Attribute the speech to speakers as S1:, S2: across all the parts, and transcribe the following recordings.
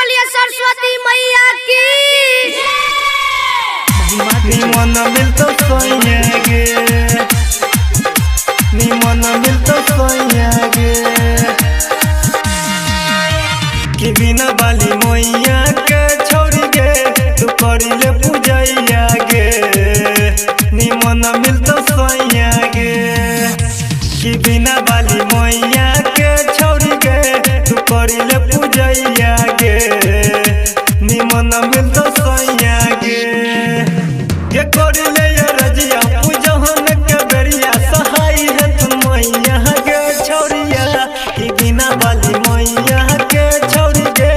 S1: बोलिए सरस्वती मैया की।
S2: निमन मिलतो सोइया गे, निमन मिलतो सोइया गे, कि बिना बाली मैया के छोड़ी गे तू करिले पूजैया गे। निमन मिलतो सोइया गे, कि बिना बाली मैया के छोड़ी गे तू करिले पूजैया गे। निमन मिलतो सोइया गे, के करिले या रजिया पूजहन के बेरिया सहाय है तू मैया गे छोड़िया। कि बिना बाली मैया के छोड़ी गे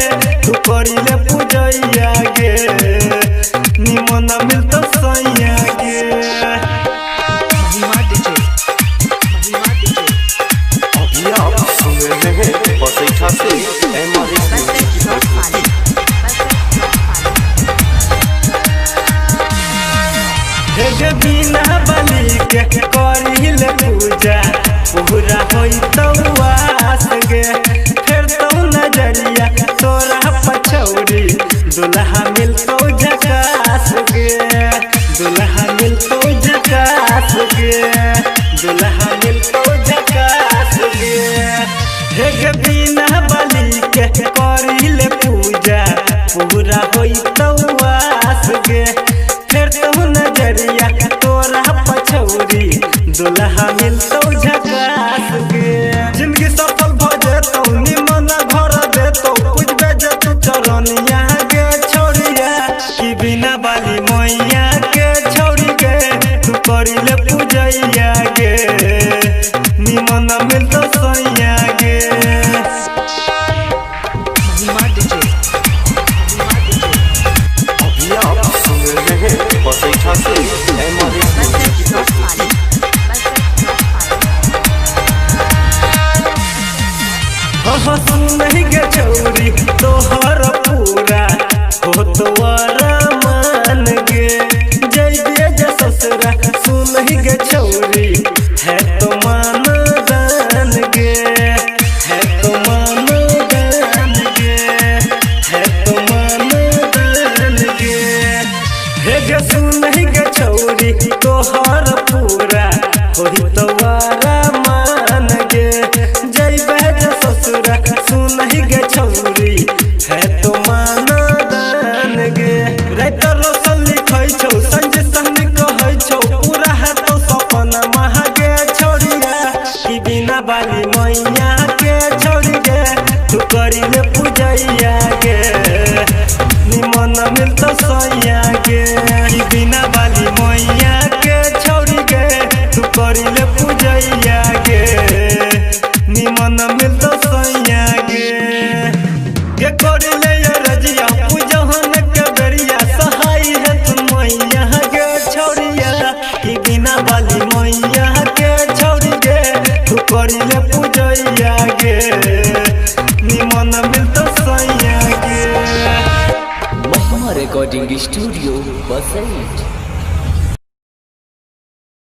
S2: तू करिले पूजैया गे। निमन मिलतो सोइया गे।
S3: अभी आप सुन रहे हैं बसैठा से MRS म्यूजिक की प्रस्तुति।
S2: हे बिना बाली के करिले पूजा पूरा होई तो आस गे। फिर तो नजरिया तोरा पछौरी दुल्हा मिलतो झकास गे, दुल्हा मिलतो झकास गे, दुल्हा मिलतो झकास गे। हे बिना बाली के करिले पूजा पूरा होई तो आस गे। फिर तो नजरिया तोरा पछौरी दुल्हा मिलतो झकास गे। जिंदगी सफल भ जेतौ निमन घर देतौ पूजबे जे तू चरनिया गे छोड़िया। कि बिना बाली मैया के छोड़ी गे तू करिले पूजैया गे। निमन मिलतो सोइया गे।
S3: अभी आप सुन रहे हैं बसैठा से MRS म्यूजिक की प्रस्तुति।
S2: सुनहि गे छौरी तोहर पूरा हो तोरा मान गे। जइबे जे ससुरा सुनहि गे छौरी है तो मान दान गे, है तो मान दान गे, है तो मान दान गे। हे गे सुनहि गे छौरी तोहर पूरा होई तोरा मान गे। जइबे जे ससुरा सुनहि गे छौरी है तो मान दान गे। रात रोशन लिखै छौ संज संग कहै छौ पूरा है तो सपन महागे छोड़िया। कि बिना बाली मैया के छोड़ी गे तू करिले पूजैया गे। निमन मिलतो सोइया गे। कि बिना बाली मैया के छोड़ी गे तू करिले पूजैया गे। निमन मिलतो सोइया गे, के करिले या रजिया पूजहन के बेरिया सहाय है तू मैया गे छोड़िया। कि बिना बाली मैया के छोड़ी गे तू करिले पूजैया गे। निमन मिलतो सोइया गे।
S4: महिमा रिकॉर्डिंग स्टूडियो बसैठ।